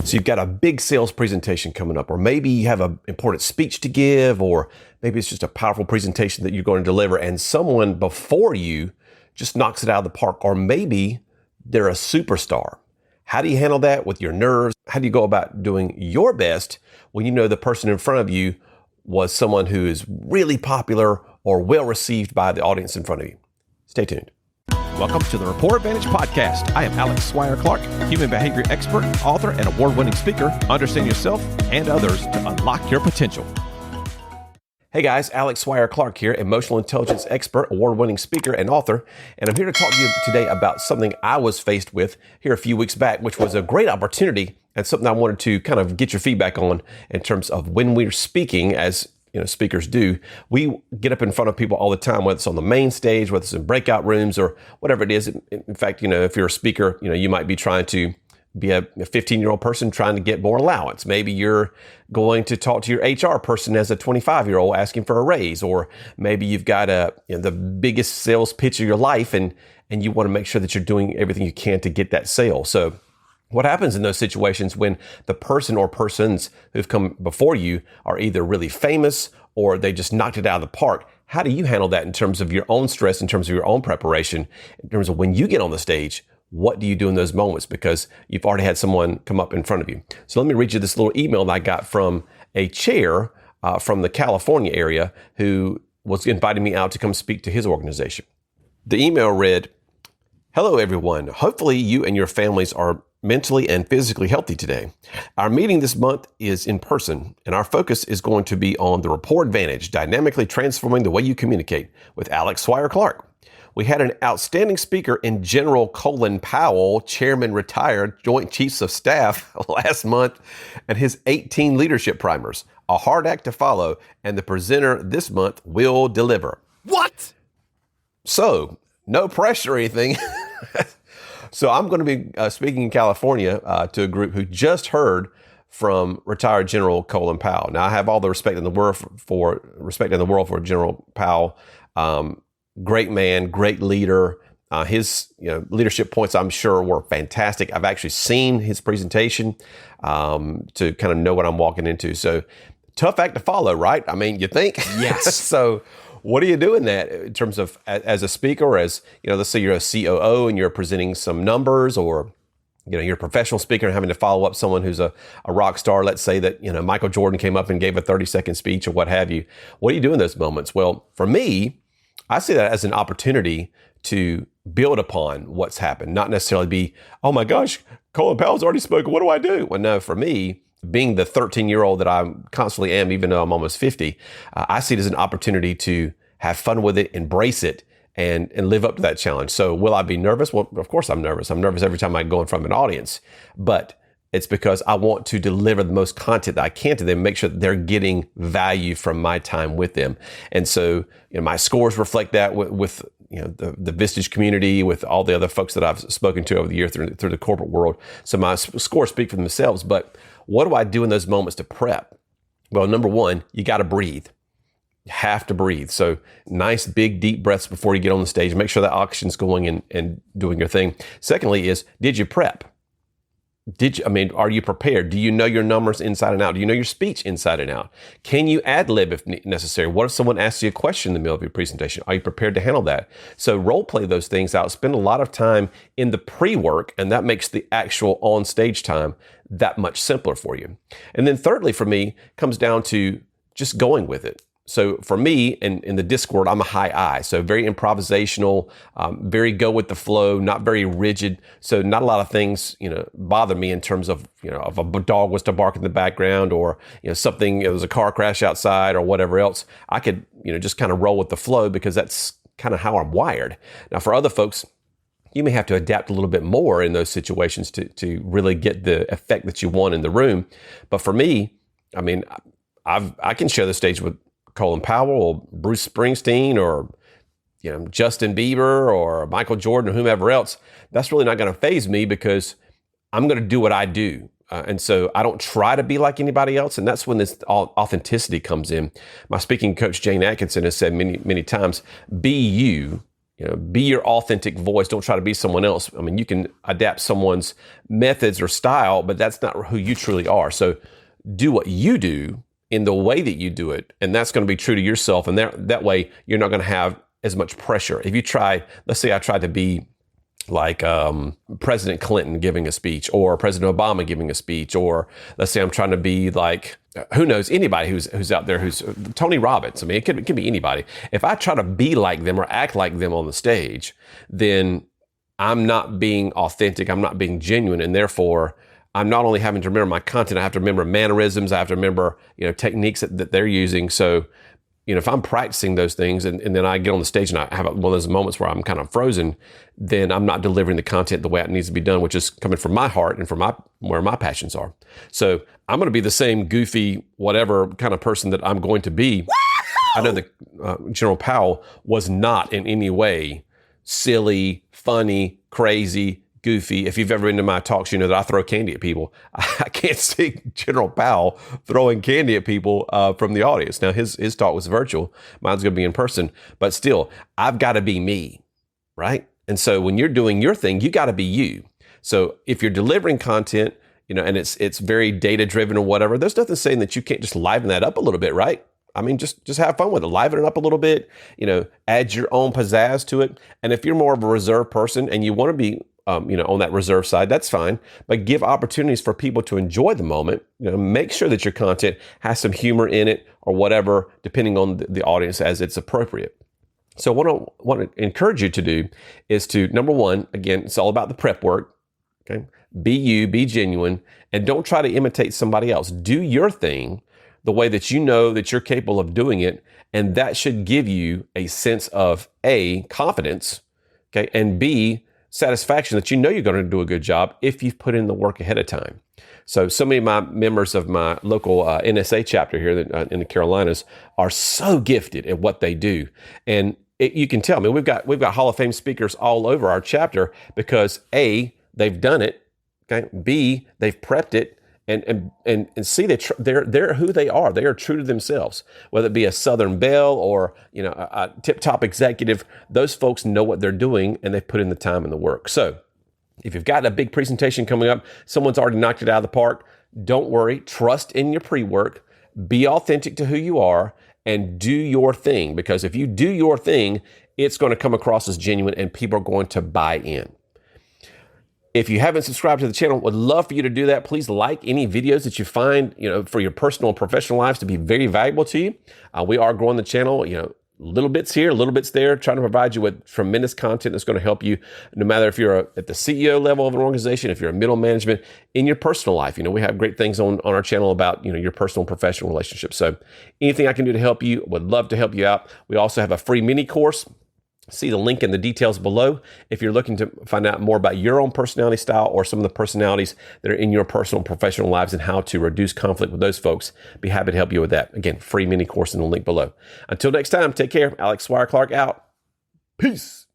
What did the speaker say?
So you've got a big sales presentation coming up, or maybe you have an important speech to give, or maybe it's just a powerful presentation that you're going to deliver and someone before you just knocks it out of the park, or maybe they're a superstar. How do you handle that with your nerves? How do you go about doing your best when you know the person in front of you was someone who is really popular or well received by the audience in front of you? Stay tuned. Welcome to the Rapport Advantage Podcast. I am Alex Swire-Clark, human behavior expert, author, and award-winning speaker. Understand yourself and others to unlock your potential. Hey guys, Alex Swire-Clark here, emotional intelligence expert, award-winning speaker, and author. And I'm here to talk to you today about something I was faced with here a few weeks back, which was a great opportunity and something I wanted to kind of get your feedback on in terms of when we're speaking, as speakers do. We get up in front of people all the time, whether it's on the main stage, whether it's in breakout rooms or whatever it is. In fact, if you're a speaker, you might be trying to be a 15-year-old person trying to get more allowance. Maybe you're going to talk to your HR person as a 25-year-old asking for a raise, or maybe you've got the biggest sales pitch of your life and you want to make sure that you're doing everything you can to get that sale. So what happens in those situations when the person or persons who've come before you are either really famous or they just knocked it out of the park? How do you handle that in terms of your own stress, in terms of your own preparation, in terms of when you get on the stage? What do you do in those moments? Because you've already had someone come up in front of you. So let me read you this little email that I got from a chair from the California area who was inviting me out to come speak to his organization. The email read, "Hello, everyone. Hopefully you and your families are mentally and physically healthy today. Our meeting this month is in person, and our focus is going to be on the Rapport Advantage, dynamically transforming the way you communicate with Alex Swire-Clark. We had an outstanding speaker in General Colin Powell, Chairman Retired, Joint Chiefs of Staff last month, and his 18 leadership primers. A hard act to follow, and the presenter this month will deliver." What? So, no pressure or anything. So I'm going to be speaking in California to a group who just heard from retired General Colin Powell. Now, I have all the respect in the world for General Powell. Great man, great leader. His leadership points, I'm sure, were fantastic. I've actually seen his presentation to kind of know what I'm walking into. So tough act to follow, right? I mean, you think? Yes. So what do you do in that in terms of as a speaker, or as, let's say you're a COO and you're presenting some numbers, or you're a professional speaker and having to follow up someone who's a rock star. Let's say that, Michael Jordan came up and gave a 30-second speech or what have you. What do you do in those moments? Well, for me, I see that as an opportunity to build upon what's happened, not necessarily be, oh my gosh, Colin Powell's already spoken, what do I do? Well, no, for me, being the 13-year-old that I constantly am, even though I'm almost 50, I see it as an opportunity to have fun with it, embrace it, and live up to that challenge. So will I be nervous? Well, of course I'm nervous. I'm nervous every time I go in front of an audience, but it's because I want to deliver the most content that I can to them, make sure that they're getting value from my time with them. And so, my scores reflect that with the Vistage community, with all the other folks that I've spoken to over the year through the corporate world. So my scores speak for themselves. But what do I do in those moments to prep? Well, number one, you got to breathe. You have to breathe. So nice, big, deep breaths before you get on the stage. Make sure that oxygen's going and doing your thing. Secondly is, did you prep? Are you prepared? Do you know your numbers inside and out? Do you know your speech inside and out? Can you ad lib if necessary? What if someone asks you a question in the middle of your presentation? Are you prepared to handle that? So role play those things out. Spend a lot of time in the pre-work, and that makes the actual on stage time that much simpler for you. And then thirdly, for me, comes down to just going with it. So for me, in the disc world, I'm a high I. So very improvisational, very go with the flow, not very rigid. So not a lot of things, bother me in terms of, if a dog was to bark in the background, or, something, there was a car crash outside or whatever else. I could, just kind of roll with the flow because that's kind of how I'm wired. Now for other folks, you may have to adapt a little bit more in those situations to really get the effect that you want in the room. But for me, I can share the stage with Colin Powell or Bruce Springsteen or Justin Bieber or Michael Jordan or whomever else. That's really not going to faze me because I'm going to do what I do. And so I don't try to be like anybody else. And that's when this authenticity comes in. My speaking coach, Jane Atkinson, has said many, many times, be you Be your authentic voice. Don't try to be someone else. I mean, you can adapt someone's methods or style, but that's not who you truly are. So do what you do in the way that you do it. And that's going to be true to yourself. And that way you're not going to have as much pressure. If you try, let's say I tried to be like President Clinton giving a speech, or President Obama giving a speech, or let's say I'm trying to be like, who knows, anybody who's out there, who's Tony Robbins. I mean, it could be anybody. If I try to be like them or act like them on the stage, then I'm not being authentic. I'm not being genuine. And therefore, I'm not only having to remember my content, I have to remember mannerisms. I have to remember, techniques that they're using. So, if I'm practicing those things and then I get on the stage and I have one of those moments where I'm kind of frozen, then I'm not delivering the content the way it needs to be done, which is coming from my heart and from where my passions are. So I'm going to be the same goofy, whatever kind of person that I'm going to be. I know that General Powell was not in any way silly, funny, crazy, goofy. If you've ever been to my talks, you know that I throw candy at people. I can't see General Powell throwing candy at people from the audience. Now, his talk was virtual. Mine's going to be in person. But still, I've got to be me, right? And so when you're doing your thing, you got to be you. So if you're delivering content, and it's very data-driven or whatever, there's nothing saying that you can't just liven that up a little bit, right? I mean, just have fun with it. Liven it up a little bit, add your own pizzazz to it. And if you're more of a reserved person and you want to be on that reserve side, that's fine. But give opportunities for people to enjoy the moment. Make sure that your content has some humor in it or whatever, depending on the audience as it's appropriate. So what I want to encourage you to do is to, number one, again, it's all about the prep work. Okay, be you, be genuine, and don't try to imitate somebody else. Do your thing the way that you know that you're capable of doing it, and that should give you a sense of A, confidence, okay, and B, satisfaction that you're going to do a good job if you've put in the work ahead of time. So many of my members of my local NSA chapter here in the Carolinas are so gifted at what they do. And you can tell, we've got Hall of Fame speakers all over our chapter because A, they've done it, okay? B, they've prepped it, and see that they're who they are. They are true to themselves. Whether it be a Southern Belle or a tip-top executive, those folks know what they're doing and they've put in the time and the work. So if you've got a big presentation coming up, someone's already knocked it out of the park, don't worry. Trust in your pre-work. Be authentic to who you are and do your thing. Because if you do your thing, it's going to come across as genuine and people are going to buy in. If you haven't subscribed to the channel, would love for you to do that. Please like any videos that you find, for your personal and professional lives to be very valuable to you. We are growing the channel, little bits here, little bits there, trying to provide you with tremendous content that's going to help you, no matter if you're at the CEO level of an organization, if you're in middle management, in your personal life. We have great things on our channel about, your personal and professional relationships. So anything I can do to help you, would love to help you out. We also have a free mini course. See the link in the details below if you're looking to find out more about your own personality style or some of the personalities that are in your personal and professional lives and how to reduce conflict with those folks. Be happy to help you with that. Again, free mini course in the link below. Until next time, take care. Alex Swire-Clark out. Peace.